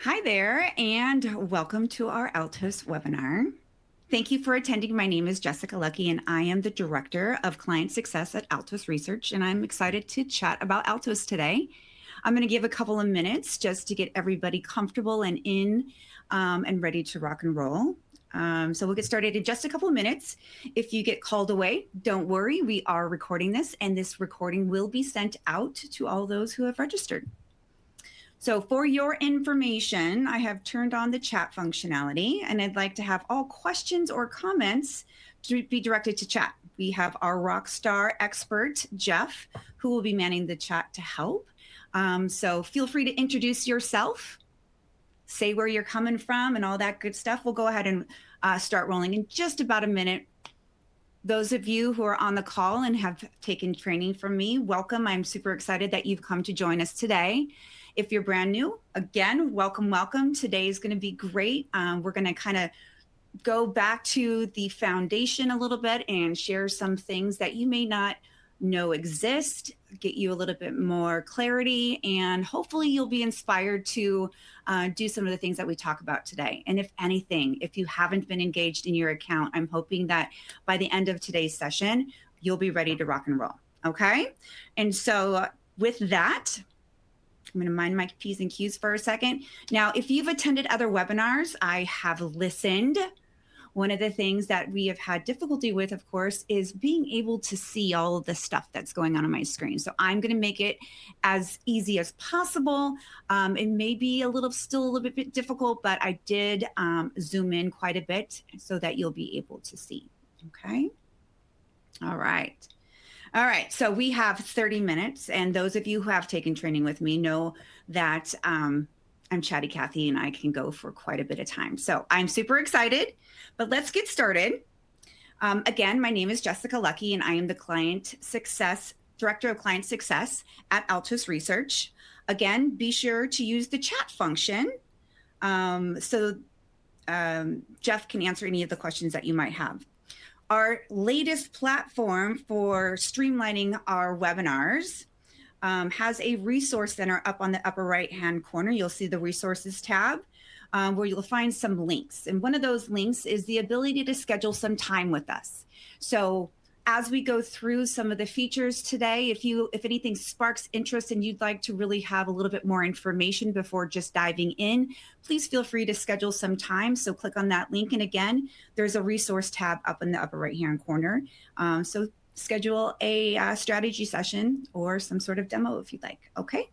Hi there, and welcome to our Altos webinar. Thank you for attending. My name is Jessica Lucky, and I am the Director of Client Success at Altos Research, and I'm excited to chat about Altos today. I'm going to give a couple of minutes just to get everybody comfortable and in and ready to rock and roll. So we'll get started in just a couple of minutes. If you get called away, don't worry. We are recording this, and this recording will be sent out to all those who have registered. So for your information, I have turned on the chat functionality, and I'd like to have all questions or comments to be directed to chat. We have our rock star expert, Jeff, who will be manning the chat to help. So feel free to introduce yourself, say where you're coming from, and all that good stuff. We'll go ahead and start rolling in just about a minute. Those of you who are on the call and have taken training from me, welcome. I'm super excited that you've come to join us today. If you're brand new, again, welcome, welcome. Today is going to be great. We're going to kind of go back to the foundation a little bit and share some things that you may not know exist, get you a little bit more clarity, and hopefully you'll be inspired to do some of the things that we talk about today. And if anything, if you haven't been engaged in your account, I'm hoping that by the end of today's session, you'll be ready to rock and roll. Okay. And so with that, I'm going to mind my P's and Q's for a second. Now, if you've attended other webinars, I have listened. One of the things that we have had difficulty with, of course, is being able to see all of the stuff that's going on my screen. So I'm going to make it as easy as possible. It may be still a little bit difficult, but I did zoom in quite a bit so that you'll be able to see. Okay. All right. All right, so we have 30 minutes, and those of you who have taken training with me know that I'm Chatty Cathy, and I can go for quite a bit of time. So I'm super excited, but let's get started. Again, my name is Jessica Lucky, and I am the Director of Client Success at Altos Research. Again, be sure to use the chat function so Jeff can answer any of the questions that you might have. Our latest platform for streamlining our webinars has a resource center up on the upper right-hand corner. You'll see the resources tab where you'll find some links. And one of those links is the ability to schedule some time with us. So as we go through some of the features today, if anything sparks interest and you'd like to really have a little bit more information before just diving in, please feel free to schedule some time. So click on that link. And again, there's a resource tab up in the upper right-hand corner. So schedule a strategy session or some sort of demo if you'd like. Okay.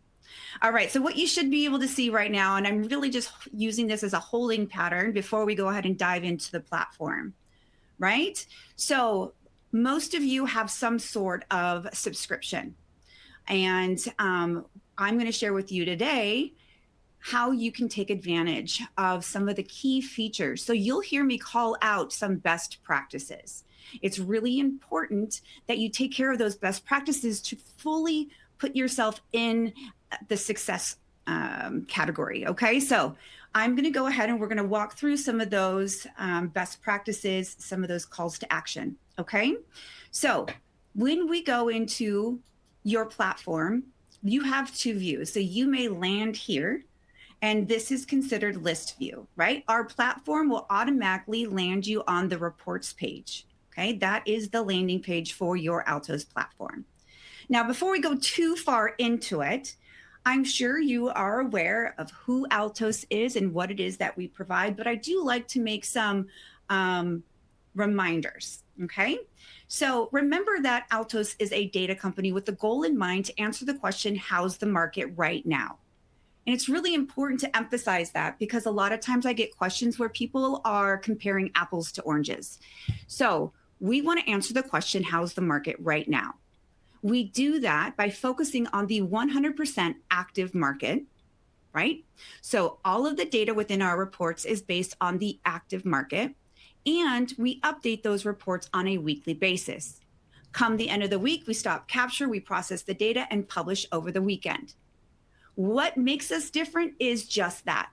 All right. So what you should be able to see right now, and I'm really just using this as a holding pattern before we go ahead and dive into the platform, right? So most of you have some sort of subscription. And I'm going to share with you today how you can take advantage of some of the key features. So you'll hear me call out some best practices. It's really important that you take care of those best practices to fully put yourself in the success category. Okay, so I'm going to go ahead and we're going to walk through some of those best practices, some of those calls to action. Okay, so when we go into your platform, you have two views. So you may land here, and this is considered list view, right? Our platform will automatically land you on the reports page. Okay, that is the landing page for your Altos platform. Now, before we go too far into it, I'm sure you are aware of who Altos is and what it is that we provide, but I do like to make some reminders, okay? So remember that Altos is a data company with the goal in mind to answer the question, how's the market right now? And it's really important to emphasize that because a lot of times I get questions where people are comparing apples to oranges. So we want to answer the question, how's the market right now? We do that by focusing on the 100% active market, right? So all of the data within our reports is based on the active market, and we update those reports on a weekly basis. Come the end of the week, we stop capture, we process the data, and publish over the weekend. What makes us different is just that.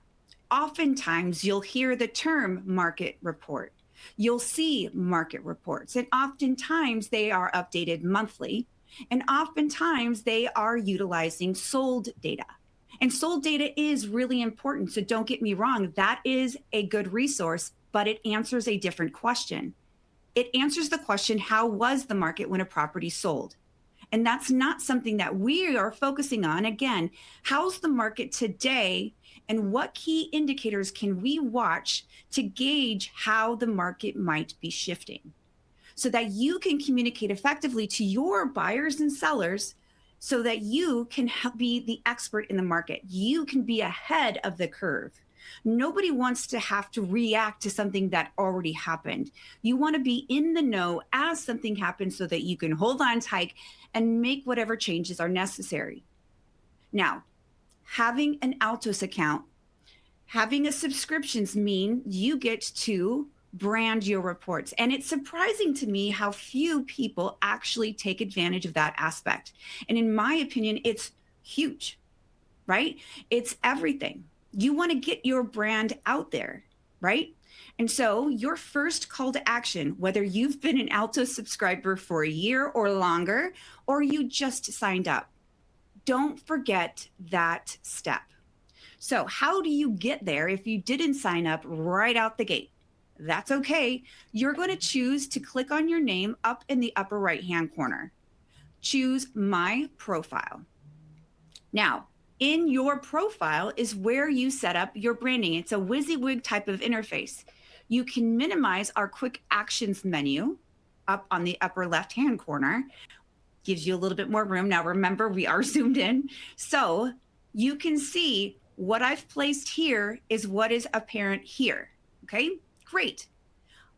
Oftentimes, you'll hear the term market report. You'll see market reports, and oftentimes they are updated monthly. And oftentimes they are utilizing sold data. And sold data is really important. So don't get me wrong, that is a good resource, but it answers a different question. It answers the question, how was the market when a property sold? And that's not something that we are focusing on. Again, how's the market today and what key indicators can we watch to gauge how the market might be shifting so that you can communicate effectively to your buyers and sellers so that you can be the expert in the market. You can be ahead of the curve. Nobody wants to have to react to something that already happened. You want to be in the know as something happens so that you can hold on tight and make whatever changes are necessary. Now, having an Altos account, having a subscriptions mean you get to brand your reports. And it's surprising to me how few people actually take advantage of that aspect. And in my opinion, it's huge, right? It's everything. You want to get your brand out there, right? And so your first call to action, whether you've been an Altos subscriber for a year or longer, or you just signed up, don't forget that step. So how do you get there if you didn't sign up right out the gate? That's okay. You're going to choose to click on your name up in the upper right-hand corner. Choose My Profile. Now, in your profile is where you set up your branding. It's a WYSIWYG type of interface. You can minimize our quick actions menu up on the upper left-hand corner. Gives you a little bit more room. Now, remember, we are zoomed in. So you can see what I've placed here is what is apparent here. Okay, great.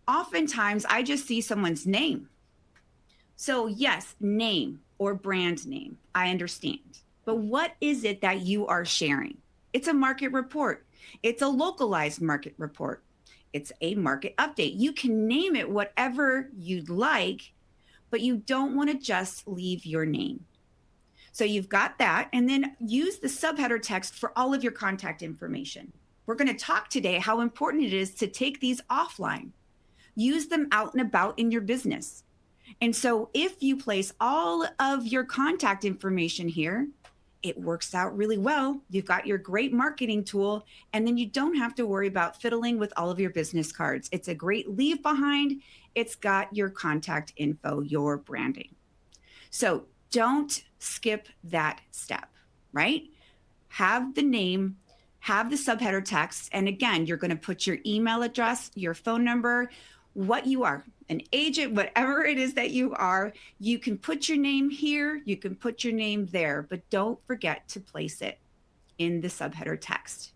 Oftentimes, I just see someone's name. So yes, name or brand name, I understand. But what is it that you are sharing? It's a market report. It's a localized market report. It's a market update. You can name it whatever you'd like, but you don't want to just leave your name. So you've got that, and then use the subheader text for all of your contact information. We're going to talk today how important it is to take these offline. Use them out and about in your business. And so if you place all of your contact information here, it works out really well. You've got your great marketing tool, and then you don't have to worry about fiddling with all of your business cards. It's a great leave behind. It's got your contact info, your branding. So don't skip that step, right? Have the name, have the subheader text. And again, you're going to put your email address, your phone number, what you are, an agent, whatever it is that you are. You can put your name here, you can put your name there, but don't forget to place it in the subheader text.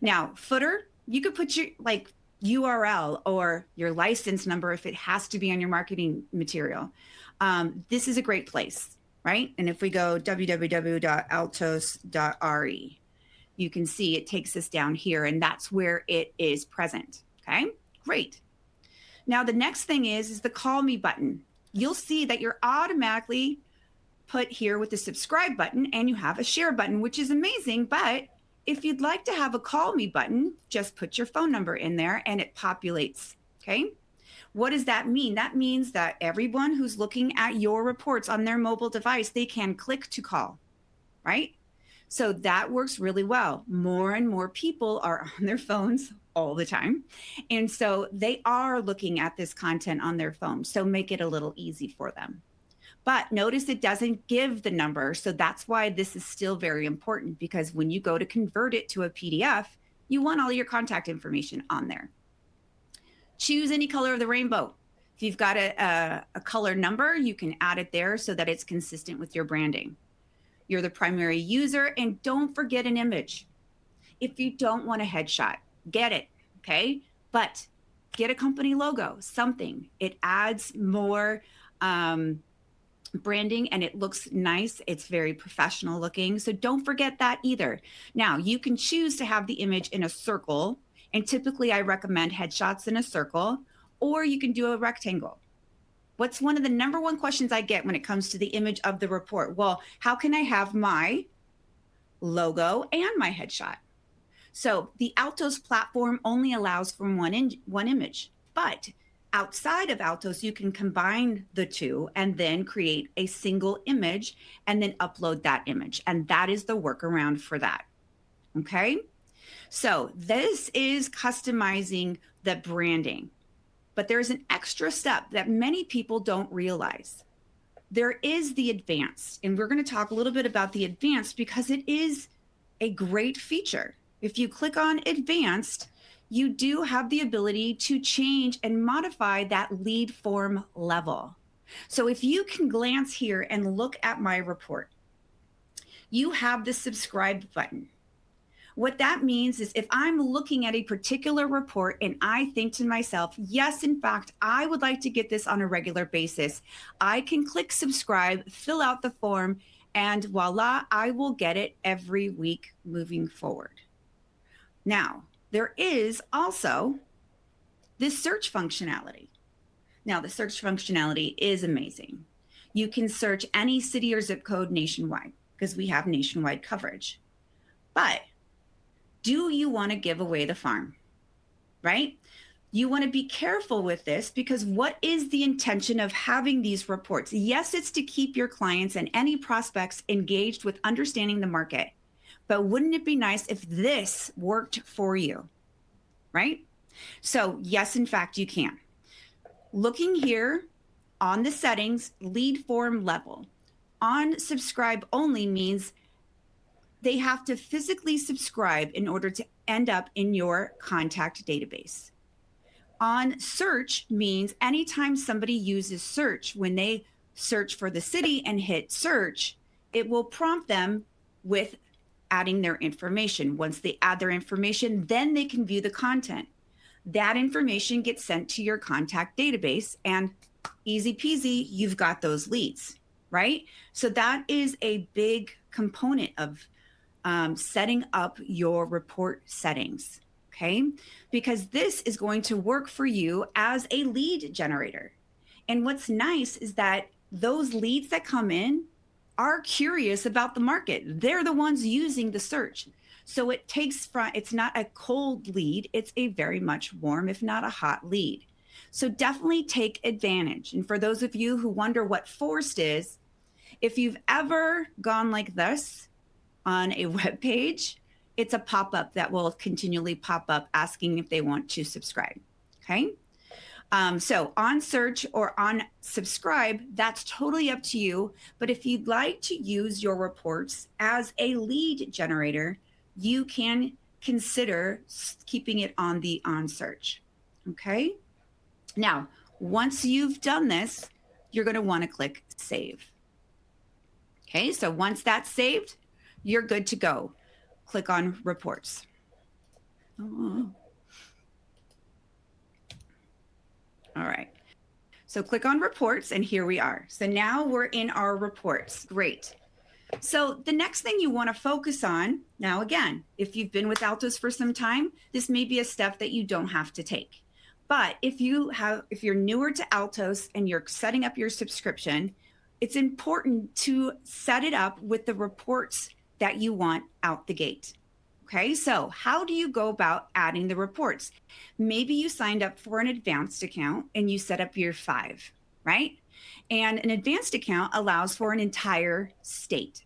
Now, footer, you could put your URL or your license number if it has to be on your marketing material. This is a great place, right? And if we go www.altos.re, you can see it takes us down here, and that's where it is present. Okay, great. Now, the next thing is the call me button. You'll see that you're automatically put here with the subscribe button, and you have a share button, which is amazing. But if you'd like to have a call me button, just put your phone number in there and it populates. Okay. What does that mean? That means that everyone who's looking at your reports on their mobile device, they can click to call, right? So that works really well. More and more people are on their phones all the time. And so they are looking at this content on their phone. So make it a little easy for them. But notice it doesn't give the number. So that's why this is still very important, because when you go to convert it to a PDF, you want all your contact information on there. Choose any color of the rainbow. If you've got a color number, you can add it there so that it's consistent with your branding. You're the primary user, and don't forget an image. If you don't want a headshot, get it, okay? But get a company logo, something. It adds more branding and it looks nice. It's very professional looking. So don't forget that either. Now, you can choose to have the image in a circle, and typically I recommend headshots in a circle, or you can do a rectangle. What's one of the number one questions I get when it comes to the image of the report? Well, how can I have my logo and my headshot? So the Altos platform only allows for one image, but Outside of Altos, you can combine the two and then create a single image and then upload that image. And that is the workaround for that. Okay. So this is customizing the branding, but there's an extra step that many people don't realize. There is the advanced, and we're going to talk a little bit about the advanced because it is a great feature. If you click on advanced, you do have the ability to change and modify that lead form level. So if you can glance here and look at my report, you have the subscribe button. What that means is if I'm looking at a particular report and I think to myself, yes, in fact, I would like to get this on a regular basis, I can click subscribe, fill out the form, and voila, I will get it every week moving forward. Now, there is also this search functionality. Now, the search functionality is amazing. You can search any city or zip code nationwide because we have nationwide coverage. But do you want to give away the farm, right? You want to be careful with this because what is the intention of having these reports? Yes, it's to keep your clients and any prospects engaged with understanding the market. But wouldn't it be nice if this worked for you, right? So yes, in fact, you can. Looking here on the settings, lead form level, on subscribe only means they have to physically subscribe in order to end up in your contact database. On search means anytime somebody uses search, when they search for the city and hit search, it will prompt them with adding their information. Once they add their information, then they can view the content. That information gets sent to your contact database and easy peasy, you've got those leads, right? So that is a big component of setting up your report settings, okay? Because this is going to work for you as a lead generator. And what's nice is that those leads that come in are curious about the market. They're the ones using the search. So it takes from, it's not a cold lead, it's a very much warm, if not a hot lead. So definitely take advantage. And for those of you who wonder what forced is, if you've ever gone like this on a web page, it's a pop-up that will continually pop up asking if they want to subscribe, okay? So on search or on subscribe, that's totally up to you. But if you'd like to use your reports as a lead generator, you can consider keeping it on the on search, okay? Now, once you've done this, you're gonna wanna click save. Okay, so once that's saved, you're good to go. Click on reports. Oh. All right. So click on reports and here we are. So now we're in our reports. Great. So the next thing you want to focus on, now again, if you've been with Altos for some time, this may be a step that you don't have to take. But if you're newer to Altos and you're setting up your subscription, it's important to set it up with the reports that you want out the gate. Okay, so how do you go about adding the reports? Maybe you signed up for an advanced account and you set up year 5, right? And an advanced account allows for an entire state.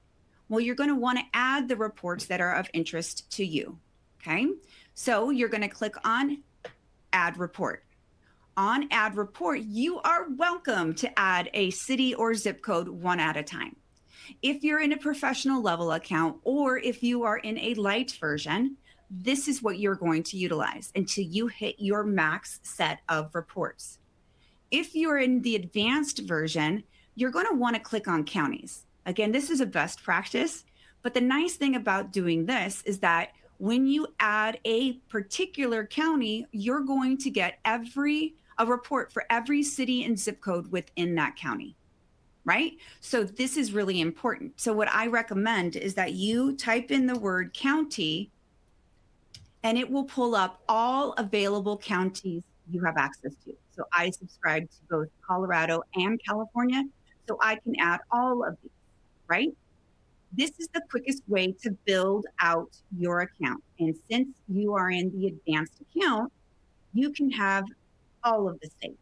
Well, you're going to want to add the reports that are of interest to you. Okay, so you're going to click on Add Report. On Add Report, you are welcome to add a city or zip code one at a time. If you're in a professional level account or if you are in a light version, this is what you're going to utilize until you hit your max set of reports. If you're in the advanced version, you're going to want to click on counties. Again, this is a best practice, but the nice thing about doing this is that when you add a particular county, you're going to get a report for every city and zip code within that county. Right? So this is really important. So what I recommend is that you type in the word county and it will pull up all available counties you have access to. So I subscribe to both Colorado and California, so I can add all of these, right? This is the quickest way to build out your account. And since you are in the advanced account, you can have all of the states.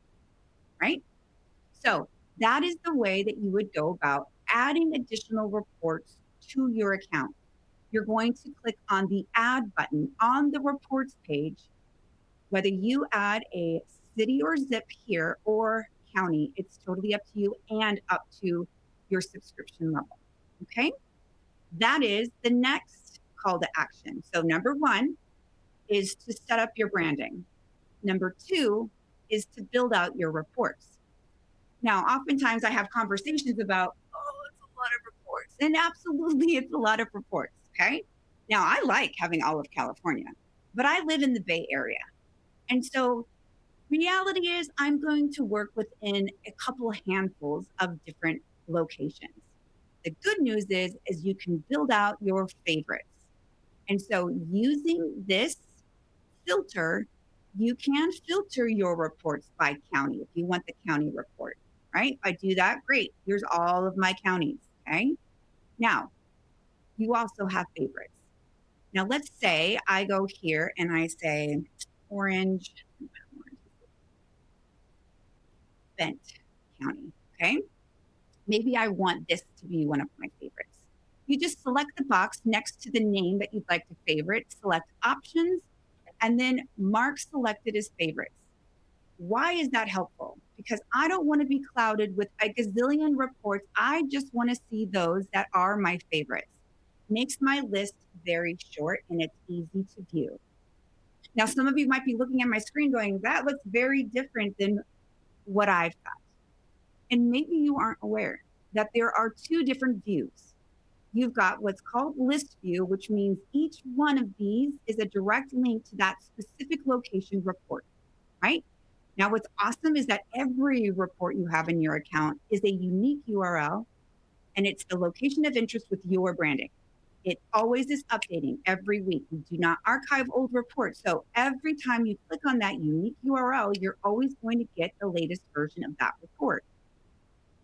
right? So that is the way that you would go about adding additional reports to your account. You're going to click on the add button on the reports page. Whether you add a city or zip here or county, it's totally up to you and up to your subscription level. Okay. That is the next call to action. So, number one is to set up your branding. Number two is to build out your reports. Now, oftentimes I have conversations about, oh, it's a lot of reports. And absolutely, it's a lot of reports. Okay. Now, I like having all of California, but I live in the Bay Area. And so, reality is, I'm going to work within a couple of handfuls of different locations. The good news is you can build out your favorites. And so, using this filter, you can filter your reports by county if you want the county report, right? If I do that, great. Here's all of my counties, okay? Now, you also have favorites. Now, let's say I go here and I say Orange, Bent County, okay? Maybe I want this to be one of my favorites. You just select the box next to the name that you'd like to favorite, select options, and then mark selected as favorites. Why is that helpful? Because I don't want to be clouded with a gazillion reports. I just want to see those that are my favorites. Makes my list very short and it's easy to view. Now, some of you might be looking at my screen going, that looks very different than what I've got. And maybe you aren't aware that there are two different views. You've got what's called list view, which means each one of these is a direct link to that specific location report, right? Now, what's awesome is that every report you have in your account is a unique URL, and it's the location of interest with your branding. It always is updating every week. We do not archive old reports. So every time you click on that unique URL, you're always going to get the latest version of that report.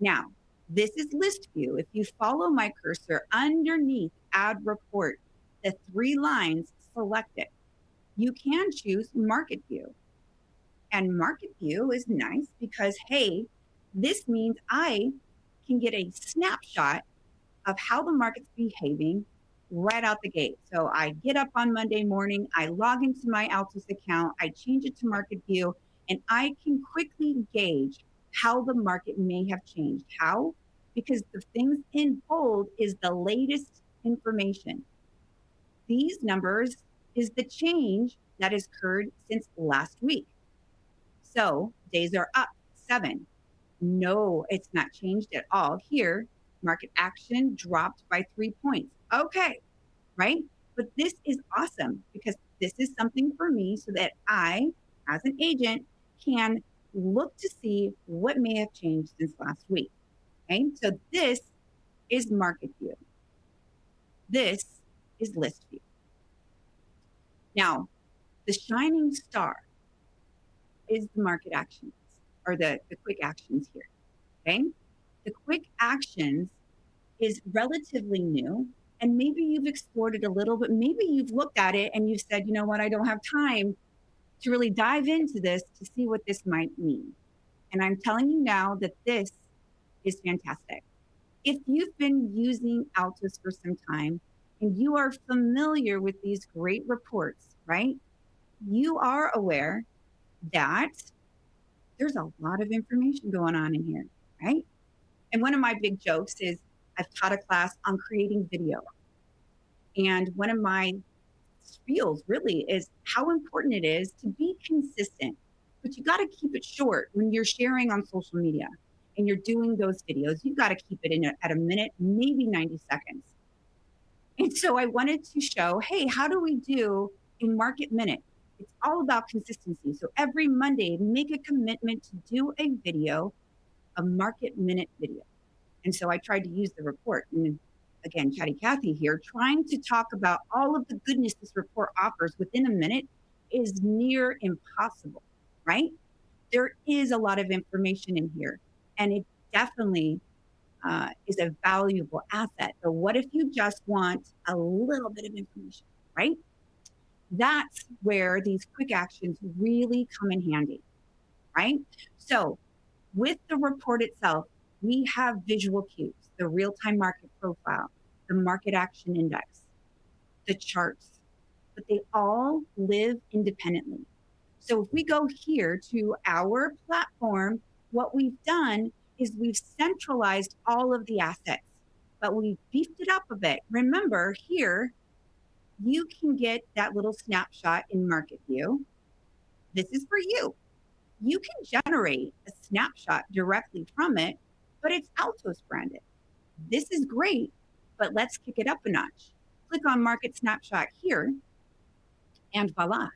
Now, this is list view. If you follow my cursor underneath add report, the three lines, select it. You can choose market view. And market view is nice because, hey, this means I can get a snapshot of how the market's behaving right out the gate. So I get up on Monday morning, I log into my Altos account, I change it to market view, and I can quickly gauge how the market may have changed. How? Because the things in bold is the latest information. These numbers is the change that has occurred since last week. So days are up 7. No, it's not changed at all. Here, market action dropped by 3 points. Okay, right? But this is awesome because this is something for me so that I, as an agent, can look to see what may have changed since last week. Okay, so this is market view. This is list view. Now, the shining star is the market actions or the quick actions here. Okay, the quick actions is relatively new, and maybe you've explored it a little, but maybe you've looked at it and you've said, you know what, I don't have time to really dive into this to see what this might mean. And I'm telling you now that this is fantastic. If you've been using Altos for some time and you are familiar with these great reports, right? You are aware that there's a lot of information going on in here, right? And one of my big jokes is I've taught a class on creating video. And one of my spiels really is how important it is to be consistent. But you got to keep it short when you're sharing on social media and you're doing those videos. You've got to keep it in at a minute, maybe 90 seconds. And so I wanted to show, hey, how do we do a market minute? It's all about consistency. So every Monday, make a commitment to do a video, a market minute video. And so I tried to use the report. And again, Chatty Cathy here, trying to talk about all of the goodness this report offers within a minute is near impossible, right? There is a lot of information in here, and it definitely is a valuable asset. But what if you just want a little bit of information, right? That's where these quick actions really come in handy, right? So With the report itself, we have visual cues, the real-time market profile, the market action index, the charts, but they all live independently. So if we go here to our platform, what we've done is we've centralized all of the assets, but we've beefed it up a bit. Remember here, you can get that little snapshot in market view. This is for you. You can generate a snapshot directly from it, but it's Altos branded. This is great, but let's kick it up a notch. Click on Market Snapshot here, and voila.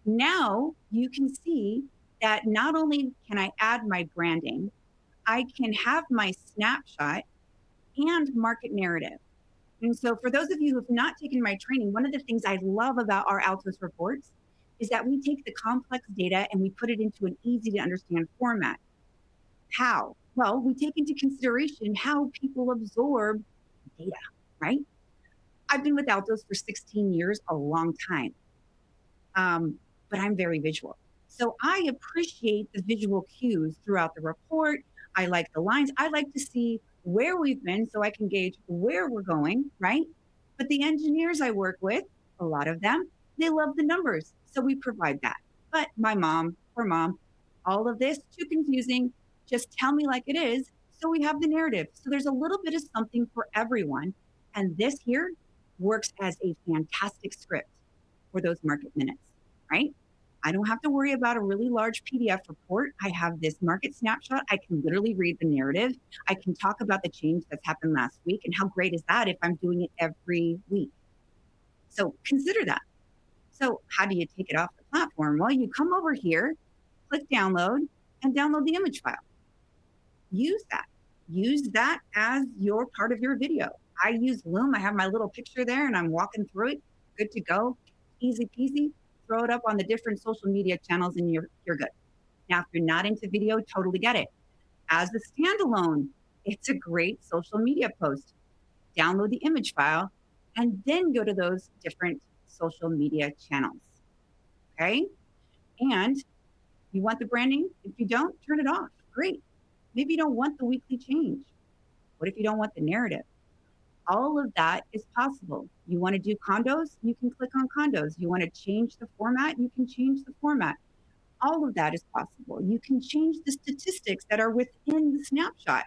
Now you can see that not only can I add my branding, I can have my snapshot and market narrative. And so for those of you who have not taken my training, one of the things I love about our Altos reports is that we take the complex data and we put it into an easy to understand format. How? Well, we take into consideration how people absorb data, right? I've been with Altos for 16 years, a long time, but I'm very visual. So I appreciate the visual cues throughout the report. I like the lines. I like to see where we've been so I can gauge where we're going, right? But the engineers I work with, a lot of them, they love the numbers. So we provide that. But my mom, poor mom, all of this, too confusing. Just tell me like it is. So we have the narrative. So there's a little bit of something for everyone. And this here works as a fantastic script for those market minutes, right? I don't have to worry about a really large PDF report. I have this market snapshot. I can literally read the narrative. I can talk about the change that's happened last week. And how great is that if I'm doing it every week? So consider that. So how do you take it off the platform? Well, you come over here, click download, and download the image file. Use that. Use that as your part of your video. I use Loom. I have my little picture there and I'm walking through it. Good to go. Easy peasy. Throw it up on the different social media channels and you're good. Now, if you're not into video, totally get it. As a standalone, it's a great social media post. Download the image file and then go to those different social media channels. Okay? And you want the branding? If you don't, turn it off. Great. Maybe you don't want the weekly change. What if you don't want the narrative? All of that is possible. You want to do condos? You can click on condos. You want to change the format? You can change the format. All of that is possible. You can change the statistics that are within the snapshot.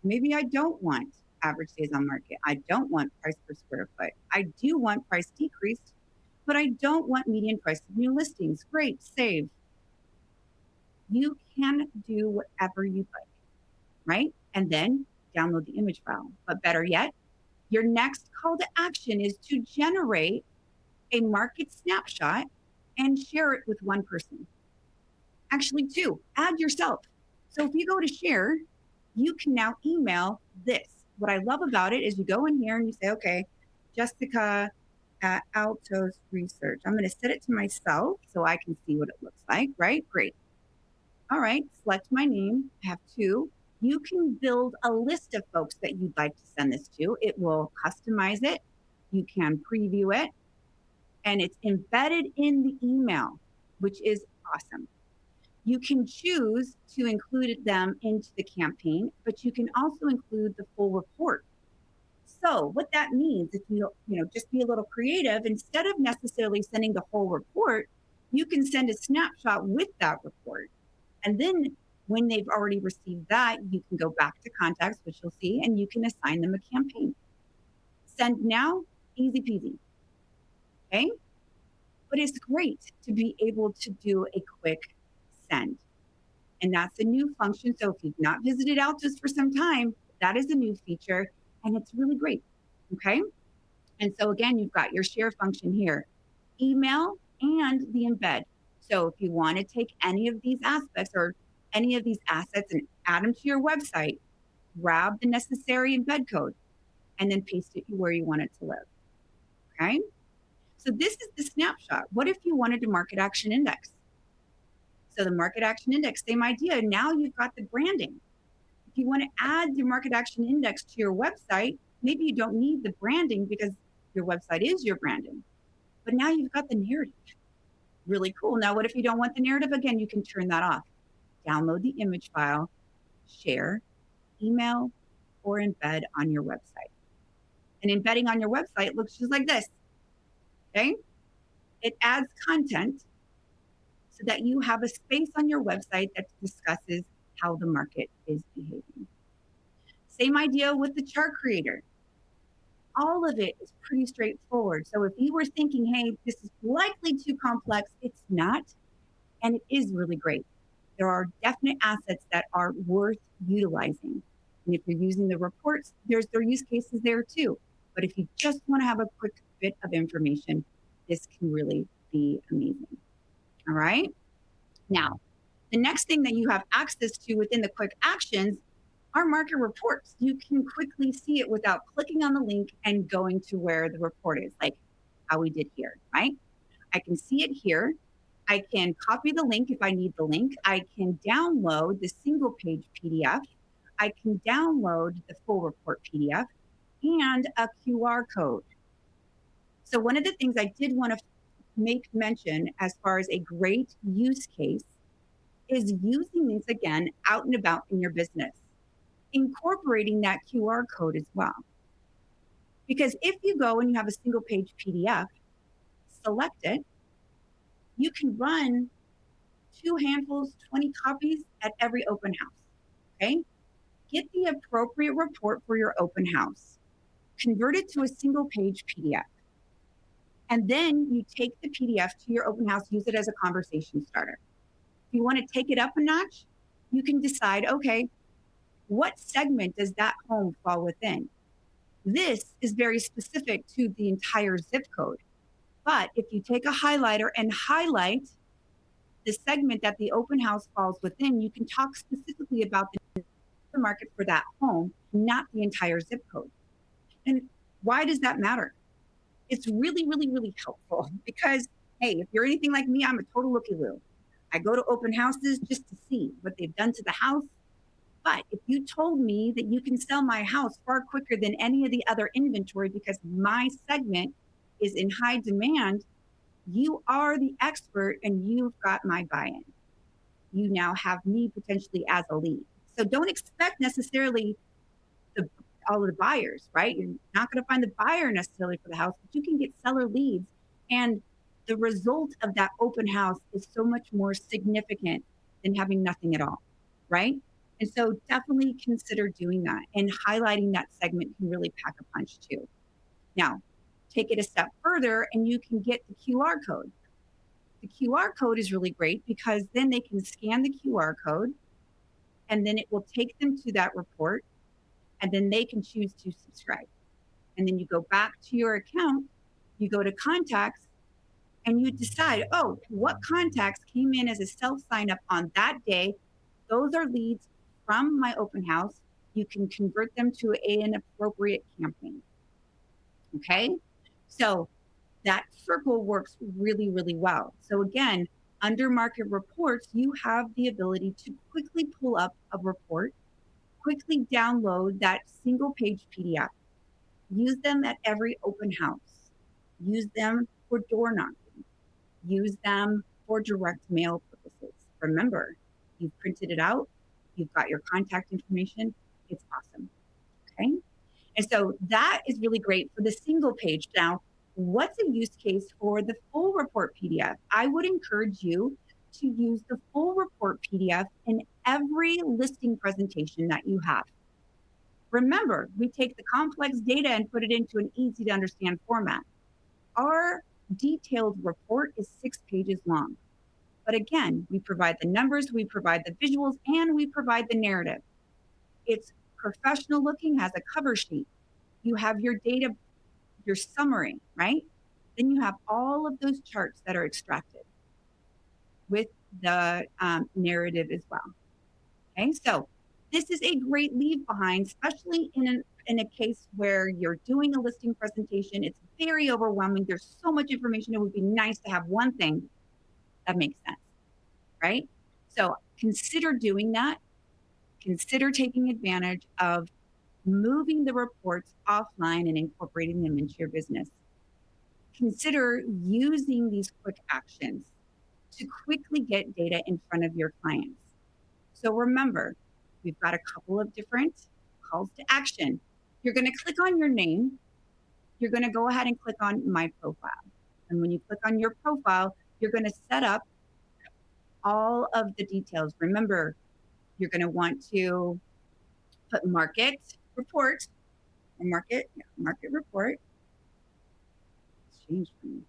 Maybe I don't want average days on market. I don't want price per square foot. I do want price decreased, but I don't want median price of new listings. Great, save. You can do whatever you like, right? And then download the image file. But better yet, your next call to action is to generate a market snapshot and share it with one person. Actually, two, add yourself. So if you go to share, you can now email this. What I love about it is you go in here and you say, okay, Jessica at Altos Research. I'm going to set it to myself so I can see what it looks like, right? Great. All right, select my name. I have two. You can build a list of folks that you'd like to send this to. It will customize it. You can preview it. And it's embedded in the email, which is awesome. You can choose to include them into the campaign, but you can also include the full report. So what that means, if you just be a little creative, instead of necessarily sending the whole report, you can send a snapshot with that report. And then when they've already received that, you can go back to contacts, which you'll see, and you can assign them a campaign. Send now, easy peasy. Okay? But it's great to be able to do a quick send. And that's a new function. So if you've not visited Altos for some time, that is a new feature and it's really great. Okay? And so again, you've got your share function here, email and the embed. So if you want to take any of these aspects or any of these assets and add them to your website, grab the necessary embed code and then paste it where you want it to live. Okay? So this is the snapshot. What if you wanted to market action index? So the market action index, same idea. Now you've got the branding. If you want to add your market action index to your website, maybe you don't need the branding because your website is your branding. But now you've got the narrative. Really cool. Now, what if you don't want the narrative? Again, you can turn that off. download the image file, share, email, or embed on your website. And embedding on your website looks just like this, okay? It adds content so that you have a space on your website that discusses how the market is behaving. Same idea with the chart creator. All of it is pretty straightforward. So if you were thinking, hey, this is likely too complex, it's not, and it is really great. There are definite assets that are worth utilizing. And if you're using the reports, their use cases there too. But if you just want to have a quick bit of information, this can really be amazing. All right. Now, the next thing that you have access to within the quick actions are market reports. You can quickly see it without clicking on the link and going to where the report is, like how we did here, right? I can see it here. I can copy the link if I need the link. I can download the single page PDF. I can download the full report PDF and a QR code. So one of the things I did want to make mention as far as a great use case is using these again out and about in your business, incorporating that QR code as well. Because if you go and you have a single page PDF, select it, you can run 2 handfuls, 20 copies at every open house, okay? Get the appropriate report for your open house, convert it to a single page PDF, and then you take the PDF to your open house, use it as a conversation starter. If you want to take it up a notch, you can decide, okay, what segment does that home fall within? This is very specific to the entire zip code. But if you take a highlighter and highlight the segment that the open house falls within, you can talk specifically about the market for that home, not the entire zip code. And why does that matter? It's really, really, really helpful because, hey, if you're anything like me, I'm a total looky-loo. I go to open houses just to see what they've done to the house. But if you told me that you can sell my house far quicker than any of the other inventory because my segment is in high demand, you are the expert and you've got my buy-in. You now have me potentially as a lead. So don't expect necessarily all of the buyers, right? You're not going to find the buyer necessarily for the house, but you can get seller leads. And the result of that open house is so much more significant than having nothing at all, right? And so definitely consider doing that, and highlighting that segment can really pack a punch too. Now, take it a step further and you can get the QR code. The QR code is really great because then they can scan the QR code and then it will take them to that report and then they can choose to subscribe. And then you go back to your account, you go to contacts and you decide, oh, what contacts came in as a self sign up on that day? Those are leads from my open house. You can convert them to an appropriate campaign. Okay. So that circle works really, really well. So again, under market reports, you have the ability to quickly pull up a report, quickly download that single page PDF, use them at every open house, use them for door knocking, use them for direct mail purposes. Remember, you've printed it out, you've got your contact information, it's awesome, okay? And so that is really great for the single page. Now, what's a use case for the full report PDF? I would encourage you to use the full report PDF in every listing presentation that you have. Remember, we take the complex data and put it into an easy to understand format. Our detailed report is 6 pages long. But again, we provide the numbers, we provide the visuals, and we provide the narrative. It's professional looking, has a cover sheet. You have your data, your summary, right? Then you have all of those charts that are extracted with the narrative as well. Okay, so this is a great leave behind, especially in a case where you're doing a listing presentation. It's very overwhelming. There's so much information. It would be nice to have one thing that makes sense, right? So consider doing that. Consider taking advantage of moving the reports offline and incorporating them into your business. Consider using these quick actions to quickly get data in front of your clients. So remember, we've got a couple of different calls to action. You're going to click on your name. You're going to go ahead and click on My Profile. And when you click on your profile, you're going to set up all of the details. Remember, you're going to want to put market report or market report. Change for me.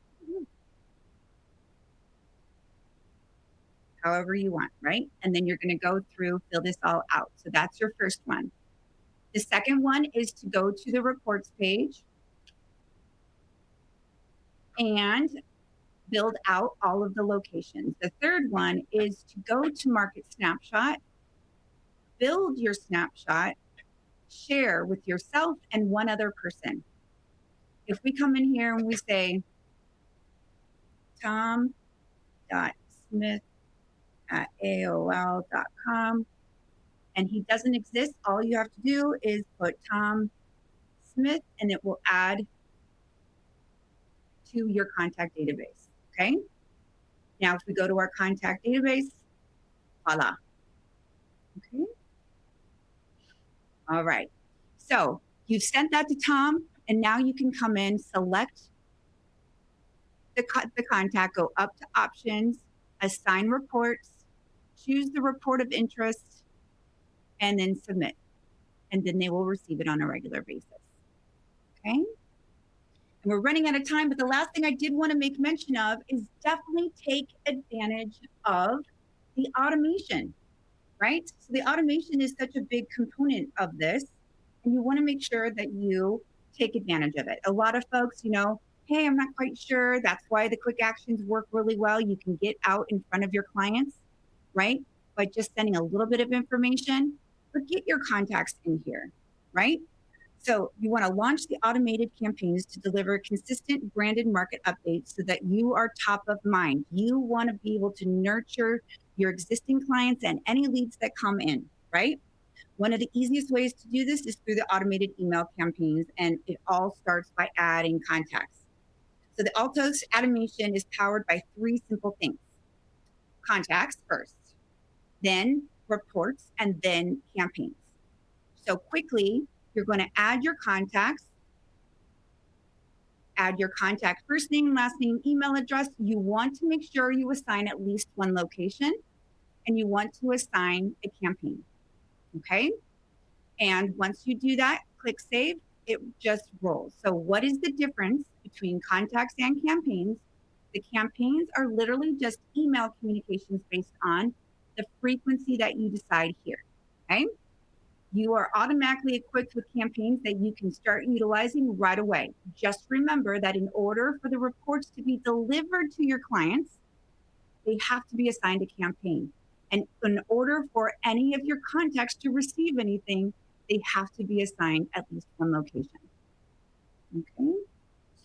However you want, right? And then you're going to go through, fill this all out. So that's your first one. The second one is to go to the reports page and build out all of the locations. The third one is to go to market snapshot, build your snapshot, share with yourself and one other person. If we come in here and we say tom.smith@aol.com and he doesn't exist, all you have to do is put Tom Smith and it will add to your contact database. Okay. Now, if we go to our contact database, voila. Okay. All right. So you've sent that to Tom, and now you can come in, select the contact, go up to options, assign reports, choose the report of interest, and then submit. And then they will receive it on a regular basis. Okay. And we're running out of time, but the last thing I did want to make mention of is definitely take advantage of the automation, right? So the automation is such a big component of this, and you want to make sure that you take advantage of it. A lot of folks, hey, I'm not quite sure. That's why the quick actions work really well. You can get out in front of your clients, right? By just sending a little bit of information, but get your contacts in here, right? So you want to launch the automated campaigns to deliver consistent branded market updates so that you are top of mind. You want to be able to nurture your existing clients and any leads that come in, right? One of the easiest ways to do this is through the automated email campaigns, and it all starts by adding contacts. So the Altos automation is powered by three simple things. Contacts first, then reports, and then campaigns. So quickly, you're going to add your contacts, add your contact first name, last name, email address. You want to make sure you assign at least one location, and you want to assign a campaign, okay? And once you do that, click save, it just rolls. So what is the difference between contacts and campaigns? The campaigns are literally just email communications based on the frequency that you decide here, okay? You are automatically equipped with campaigns that you can start utilizing right away. Just remember that in order for the reports to be delivered to your clients, they have to be assigned a campaign. And in order for any of your contacts to receive anything, they have to be assigned at least one location. Okay?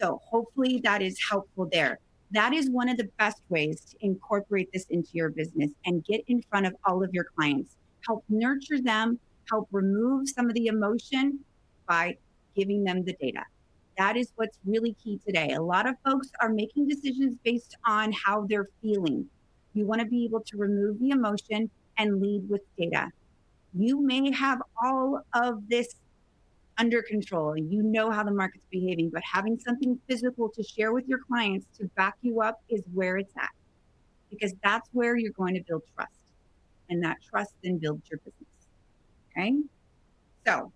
So hopefully that is helpful there. That is one of the best ways to incorporate this into your business and get in front of all of your clients. Help nurture them, help remove some of the emotion by giving them the data. That is what's really key today. A lot of folks are making decisions based on how they're feeling. You want to be able to remove the emotion and lead with data. You may have all of this under control and you know how the market's behaving, but having something physical to share with your clients to back you up is where it's at, because that's where you're going to build trust, and that trust then builds your business. Okay, so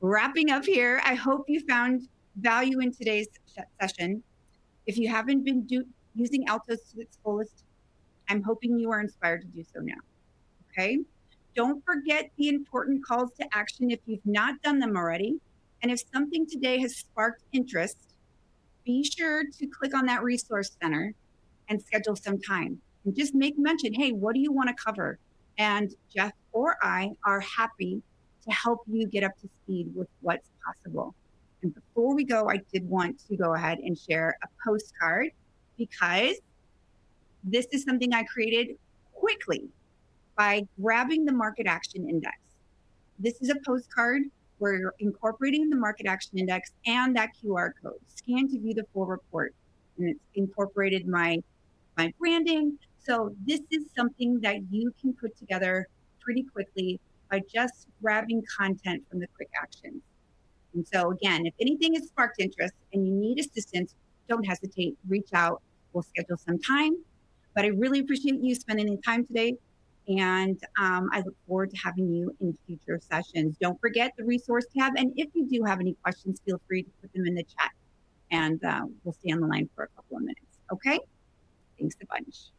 wrapping up here, I hope you found value in today's session. If you haven't been using Altos to its fullest, I'm hoping you are inspired to do so now. Okay, don't forget the important calls to action if you've not done them already. And if something today has sparked interest, be sure to click on that resource center and schedule some time. And just make mention, hey, what do you want to cover? And Jeff or I are happy to help you get up to speed with what's possible. And before we go, I did want to go ahead and share a postcard, because this is something I created quickly by grabbing the Market Action Index. This is a postcard where you're incorporating the Market Action Index and that QR code. Scan to view the full report. And it's incorporated my branding. So this is something that you can put together pretty quickly by just grabbing content from the quick actions. And so again, if anything has sparked interest and you need assistance, don't hesitate, reach out. We'll schedule some time. But I really appreciate you spending the time today. And I look forward to having you in future sessions. Don't forget the resource tab. And if you do have any questions, feel free to put them in the chat. And we'll stay on the line for a couple of minutes. Okay? Thanks a bunch.